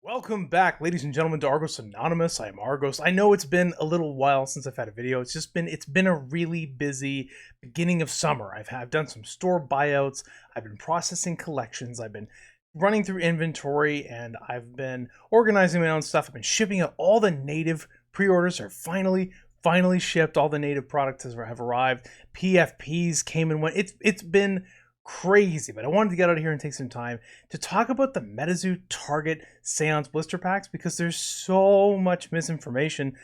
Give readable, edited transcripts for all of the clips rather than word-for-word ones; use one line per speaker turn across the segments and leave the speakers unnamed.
Welcome back, ladies and gentlemen, to Argos Anonymous. I am Argos. I know it's been a little while since I've had a video. It's been a really busy beginning of summer. I've done some store buyouts. I've been processing collections. I've been running through inventory, and I've been organizing my own stuff. I've been shipping out all the native pre-orders are finally shipped. All the native products have arrived. PFPs came and went. It's been crazy, but I wanted to get out of here and take some time to talk about the MetaZoo Target Seance blister packs because there's so much misinformation,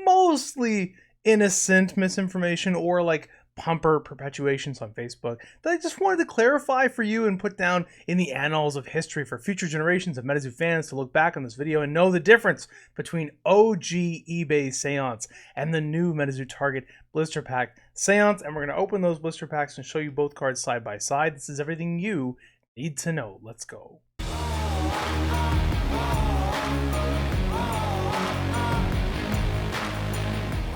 mostly innocent misinformation or like pumper perpetuations on Facebook, that I just wanted to clarify for you and put down in the annals of history for future generations of MetaZoo fans to look back on this video and know the difference between OG eBay Seance and the new MetaZoo Target blister pack Seance. And we're going to open those blister packs and show you both cards side by side. This is everything you need to know. Let's go.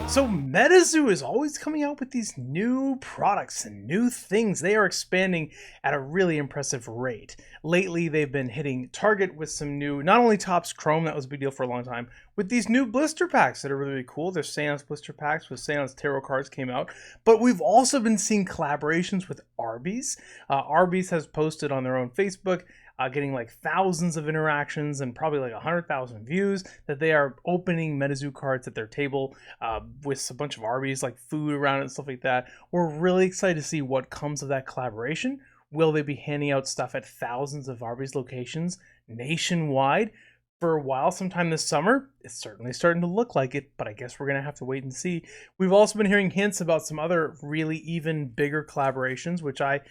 So MetaZoo is always coming out with these new products and new things. They are expanding at a really impressive rate. Lately, they've been hitting Target with some new, not only Topps Chrome, that was a big deal for a long time, with these new blister packs that are really, really cool. There's Seance blister packs with Seance tarot cards came out, but we've also been seeing collaborations with Argos. Argos has posted on their own Facebook, getting like thousands of interactions and probably like 100,000 views, that they are opening MetaZoo cards at their table with a bunch of Arby's, like food around it and stuff like that. We're really excited to see what comes of that collaboration. Will they be handing out stuff at thousands of Arby's locations nationwide for a while, sometime this summer? It's certainly starting to look like it, but I guess we're going to have to wait and see. We've also been hearing hints about some other really even bigger collaborations, which I've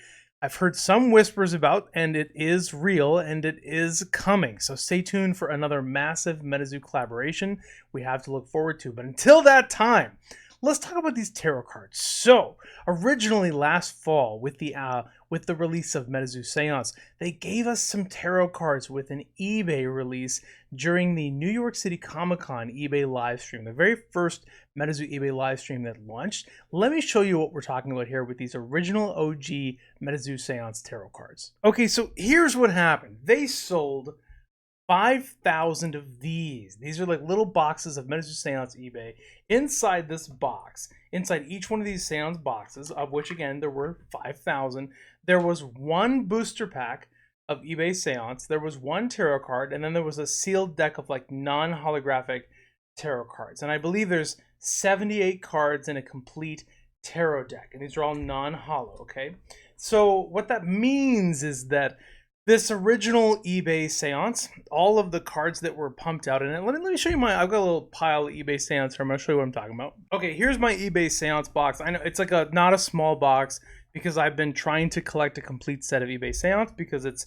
heard some whispers about, and it is real and it is coming. So stay tuned for another massive MetaZoo collaboration we have to look forward to. But until that time, let's talk about these tarot cards. So originally last fall, with the release of MetaZoo Seance, they gave us some tarot cards with an eBay release during the New York City Comic-Con eBay live stream, the very first MetaZoo eBay live stream that launched. Let me show you what we're talking about here with these original OG MetaZoo Seance tarot cards. Okay, so here's what happened. They sold 5,000 of these. These are like little boxes of MetaZoo Seance eBay. Inside this box, inside each one of these Seance boxes, of which again there were 5,000, there was one booster pack of eBay Seance, there was one tarot card, and then there was a sealed deck of like non-holographic tarot cards. And I believe there's 78 cards in a complete tarot deck, and these are all non-holo, okay? So what that means is that this original eBay Seance, all of the cards that were pumped out in it. Let me show you I've got a little pile of eBay Seance here. I'm going to show you what I'm talking about. Okay, here's my eBay Seance box. I know it's like not a small box because I've been trying to collect a complete set of eBay Seance because it's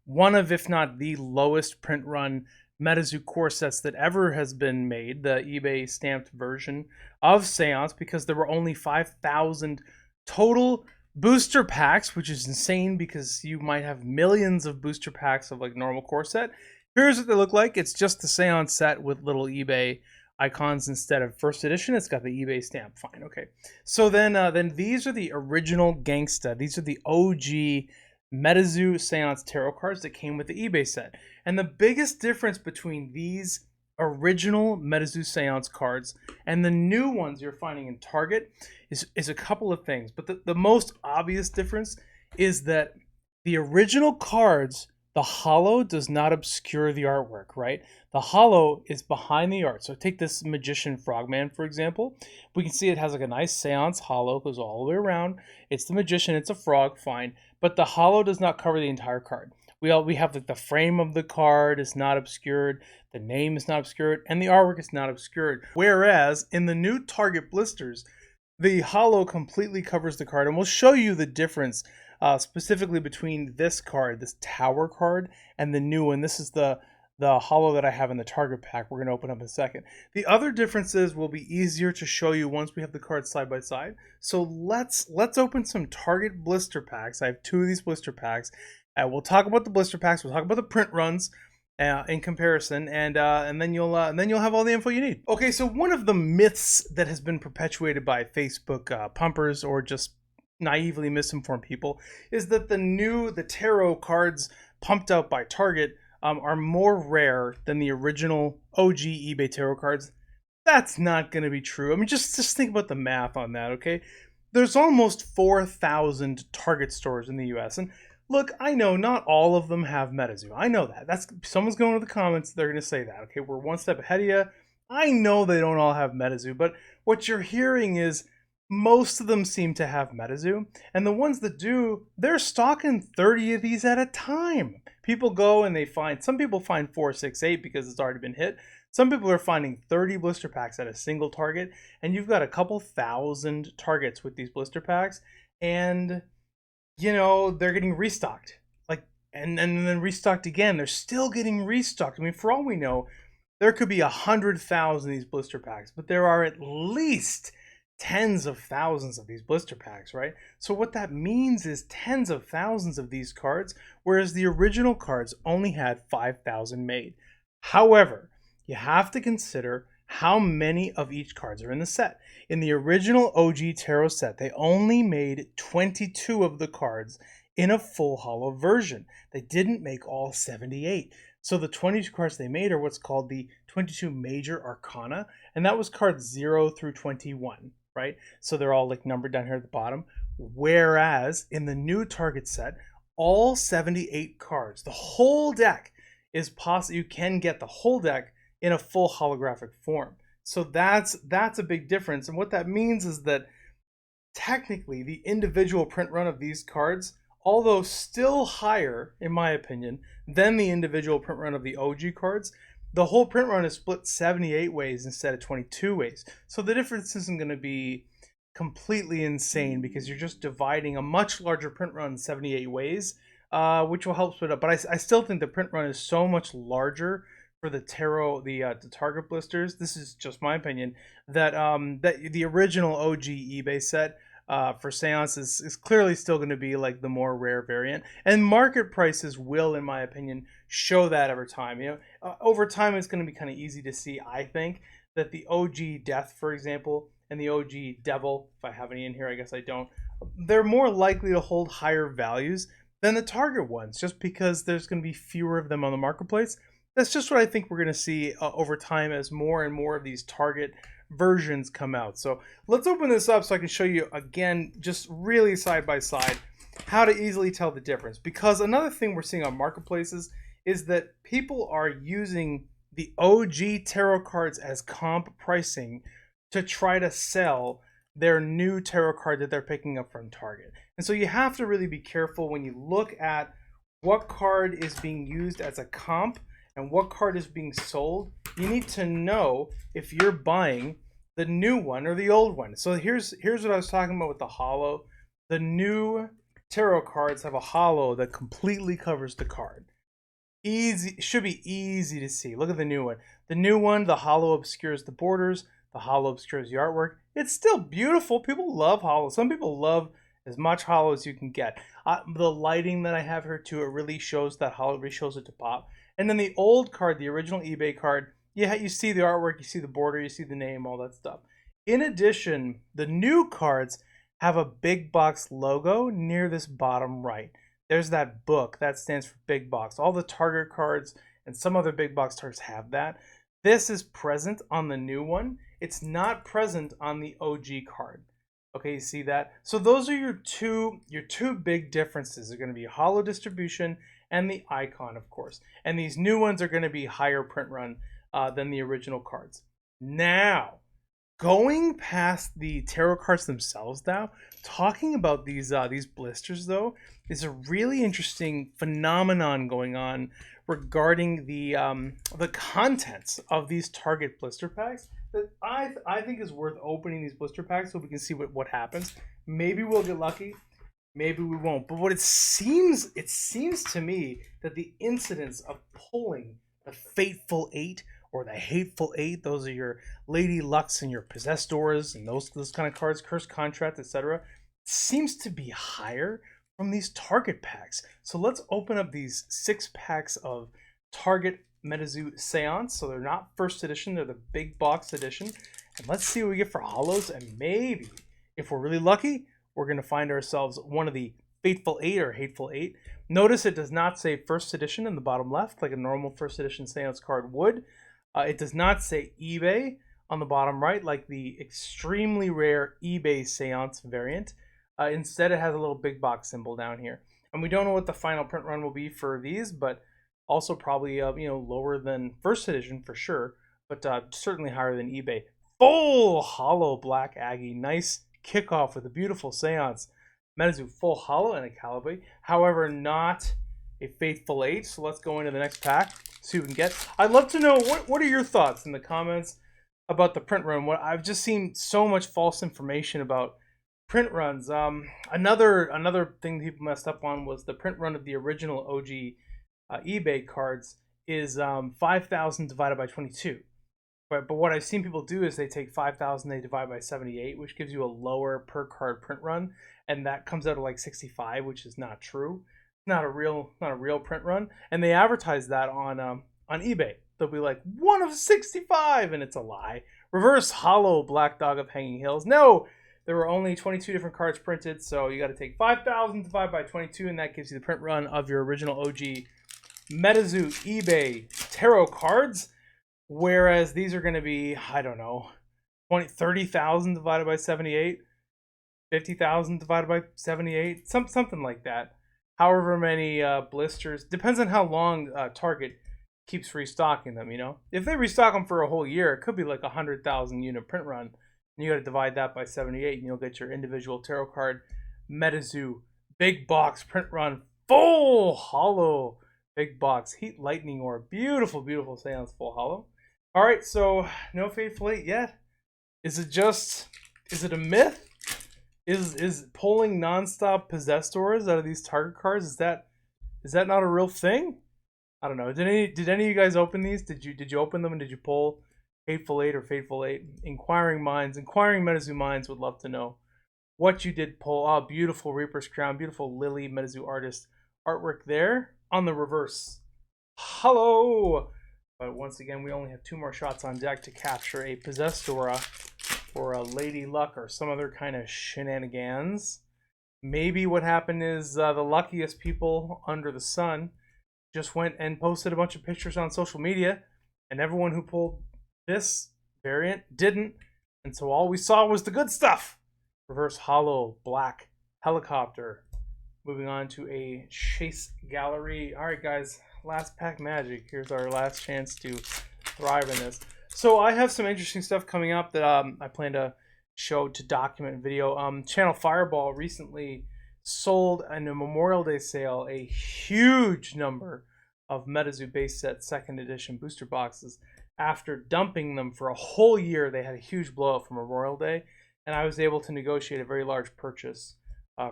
one of, if not the lowest print run MetaZoo core sets that ever has been made, the eBay stamped version of Seance, because there were only 5,000 total booster packs, which is insane because you might have millions of booster packs of like normal core set. Here's what they look like. It's just the Seance set with little eBay icons instead of first edition. It's got the eBay stamp. Fine, okay. So then these are the original Gangsta. These are the OG MetaZoo Seance tarot cards that came with the eBay set. And the biggest difference between these original MetaZoo Seance cards and the new ones you're finding in Target is a couple of things. But the most obvious difference is that the original cards, the holo does not obscure the artwork, right? The holo is behind the art. So take this Magician Frogman, for example. We can see it has like a nice Seance holo, goes all the way around. It's the Magician, it's a frog, fine. But the holo does not cover the entire card. We have like the frame of the card is not obscured, the name is not obscured, and the artwork is not obscured. Whereas in the new Target blisters, the holo completely covers the card, and we'll show you the difference specifically between this card, this Tower card, and the new one. This is the holo that I have in the Target pack. We're going to open up in a second. The other differences will be easier to show you once we have the cards side by side. So let's open some Target blister packs. I have two of these blister packs. We'll talk about the blister packs. We'll talk about the print runs in comparison, and then you'll have all the info you need. Okay, so one of the myths that has been perpetuated by Facebook pumpers or just naively misinformed people is that the tarot cards pumped out by Target are more rare than the original OG eBay tarot cards, that's not going to be true. I mean, just think about the math on that, okay? There's almost 4,000 Target stores in the US. And look, I know not all of them have MetaZoo. I know that. That's someone's going to the comments, they're going to say that. Okay, we're one step ahead of you. I know they don't all have MetaZoo, but what you're hearing is most of them seem to have MetaZoo, and the ones that do, they're stocking 30 of these at a time. People go and they find, some people find 4, 6, 8 because it's already been hit. Some people are finding 30 blister packs at a single target, and you've got a couple thousand targets with these blister packs, and you know, they're getting restocked. Like, and then restocked again. They're still getting restocked. I mean, for all we know, there could be 100,000 of these blister packs, but there are at least tens of thousands of these blister packs, right? So what that means is tens of thousands of these cards, whereas the original cards only had 5,000 made. However, you have to consider how many of each cards are in the set. In the original OG Tarot set, they only made 22 of the cards in a full holo version. They didn't make all 78. So the 22 cards they made are what's called the 22 Major Arcana, and that was cards 0 through 21, right? So they're all like numbered down here at the bottom. Whereas in the new Target set, all 78 cards, the whole deck is possible. You can get the whole deck in a full holographic form. So that's a big difference. And what that means is that technically the individual print run of these cards, although still higher, in my opinion, than the individual print run of the OG cards, the whole print run is split 78 ways instead of 22 ways. So the difference isn't going to be completely insane because you're just dividing a much larger print run 78 ways, which will help split up. But I still think the print run is so much larger for the tarot, the Target blisters. This is just my opinion, that that the original OG eBay set for Seance is clearly still going to be like the more rare variant, and market prices will, in my opinion, show that over time. You know, over time it's going to be kind of easy to see. I think that the OG Death, for example, and the OG Devil, if I have any in here, I guess I don't, they're more likely to hold higher values than the Target ones, just because there's going to be fewer of them on the marketplace. That's just what I think we're going to see over time as more and more of these Target versions come out. So let's open this up so I can show you again, just really side by side, how to easily tell the difference. Because another thing we're seeing on marketplaces is that people are using the OG tarot cards as comp pricing to try to sell their new tarot card that they're picking up from Target. And so you have to really be careful when you look at what card is being used as a comp and what card is being sold. You need to know if you're buying the new one or the old one. So here's what I was talking about with the holo. The new tarot cards have a holo that completely covers the card. Easy, should be easy to see. Look at the new one. The new one, the holo obscures the borders, the holo obscures the artwork. It's still beautiful. People love holo. Some people love as much holo as you can get. The lighting that I have here too, it really shows that holo, really shows it to pop. And then the old card, the original eBay card, yeah, you see the artwork, you see the border, you see the name, all that stuff. In addition, the new cards have a big box logo near this bottom right. There's that book that stands for big box. All the Target cards and some other big box targets have that. This is present on the new one. It's not present on the OG card. Okay, you see that? So those are your two big differences. They're going to be holo distribution and the icon, of course. And these new ones are going to be higher print run than the original cards. Now, going past the tarot cards themselves now, talking about these blisters though, is a really interesting phenomenon going on regarding the contents of these Target blister packs that I think is worth opening these blister packs so we can see what happens. Maybe we'll get lucky. Maybe we won't. But what it seems to me that the incidence of pulling the Fateful 8 or the Hateful 8, those are your Lady Lucks and your Possessors and those kind of cards, Cursed Contract, etc., seems to be higher from these Target packs. So let's open up these 6 packs of Target MetaZoo Seance. So they're not first edition, they're the big box edition. And let's see what we get for holos, and maybe, if we're really lucky, we're going to find ourselves one of the Fateful 8 or Hateful 8. Notice it does not say first edition in the bottom left, like a normal first edition Seance card would. It does not say eBay on the bottom right, like the extremely rare eBay Seance variant. Instead, it has a little big box symbol down here. And we don't know what the final print run will be for these, but also probably lower than first edition for sure, but certainly higher than eBay. Full hollow Black Aggie. Nice kickoff with a beautiful Seance. MetaZoo full hollow and a Calibre. However, not a Faithful 8. So let's go into the next pack, see what we can get. I'd love to know, what are your thoughts in the comments about the print run? I've just seen so much false information about print runs. Another thing people messed up on was the print run of the original OG eBay cards is 5,000 divided by 22. But what I've seen people do is they take 5,000, they divide by 78, which gives you a lower per card print run, and that comes out to like 65, which is not true. Not a real print run, and they advertise that on eBay. They'll be like 1 of 65, and it's a lie. Reverse hollow Black Dog of Hanging Hills. No, there were only 22 different cards printed, so you got to take 5,000 divided by 22, and that gives you the print run of your original OG MetaZoo eBay tarot cards. Whereas these are going to be, I don't know, 30,000 divided by 78, 50,000 divided by 78, something like that. However many blisters, depends on how long Target keeps restocking them, If they restock them for a whole year, it could be like 100,000 unit print run. And you got to divide that by 78, and you'll get your individual tarot card MetaZoo big box print run, full hollow big box heat lightning orb. Beautiful, beautiful Seance full hollow. All right, so no Faithful 8 yet. Is it a myth? Is pulling nonstop possessors out of these target cards, is that not a real thing? I don't know. Did any of you guys open these? Did you open them, and did you pull Faithful 8 or Faithful 8? Inquiring MetaZoo minds would love to know what you did pull. Oh, beautiful Reaper's Crown, beautiful Lily MetaZoo artist artwork there on the reverse. Hello. But once again, we only have 2 more shots on deck to capture a Possessora or a Lady Luck or some other kind of shenanigans. Maybe what happened is the luckiest people under the sun just went and posted a bunch of pictures on social media, and everyone who pulled this variant didn't, and so all we saw was the good stuff. Reverse hollow Black Helicopter. Moving on to a Chase Gallery. All right, guys. Last pack magic. Here's our last chance to thrive in this. So I have some interesting stuff coming up that I plan to show to document video. Channel Fireball recently sold in a Memorial Day sale a huge number of MetaZoo base set 2nd edition booster boxes. After dumping them for a whole year, they had a huge blowout for Memorial Day, and I was able to negotiate a very large purchase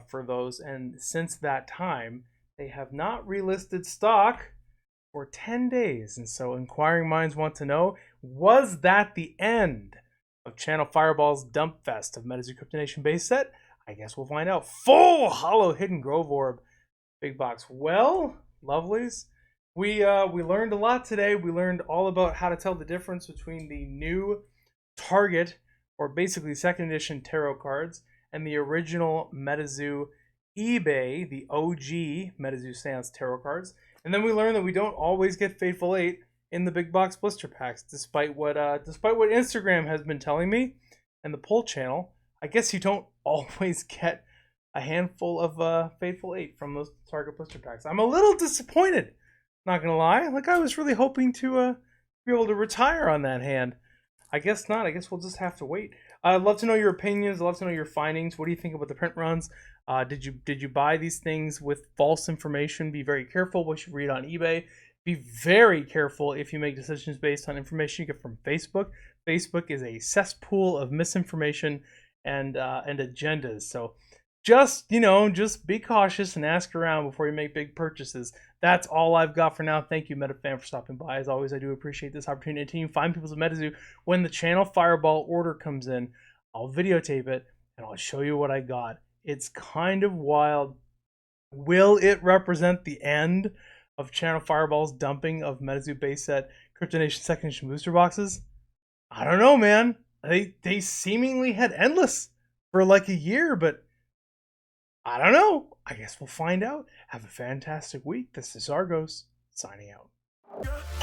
for those. And since that time, they have not relisted stock for 10 days. And so inquiring minds want to know, was that the end of Channel Fireball's dump fest of MetaZoo Cryptonation base set? I guess we'll find out. Full hollow Hidden Grove Orb big box. Well, lovelies, we learned a lot today. We learned all about how to tell the difference between the new Target, or basically 2nd edition tarot cards, and the original MetaZoo eBay, the OG MetaZoo Seance tarot cards. And then we learned that we don't always get Faithful 8 in the big box blister packs, despite what Instagram has been telling me and the poll channel. I guess you don't always get a handful of Faithful 8 from those Target blister packs. I'm a little disappointed, not gonna lie. Like, I was really hoping to be able to retire on that hand. I guess not. I guess we'll just have to wait. I'd love to know your opinions. I'd love to know your findings. What do you think about the print runs? Did you buy these things with false information? Be very careful what you read on eBay. Be very careful if you make decisions based on information you get from Facebook. Facebook is a cesspool of misinformation and agendas. So just be cautious and ask around before you make big purchases. That's all I've got for now. Thank you, MetaFan, for stopping by. As always, I do appreciate this opportunity to continue find people of MetaZoo. When the Channel Fireball order comes in, I'll videotape it and I'll show you what I got. It's kind of wild. Will it represent the end of Channel Fireball's dumping of MetaZoo base set Cryptonation 2nd edition booster boxes? I don't know, man. They seemingly had endless for like a year, but I don't know. I guess we'll find out. Have a fantastic week. This is Argos, signing out.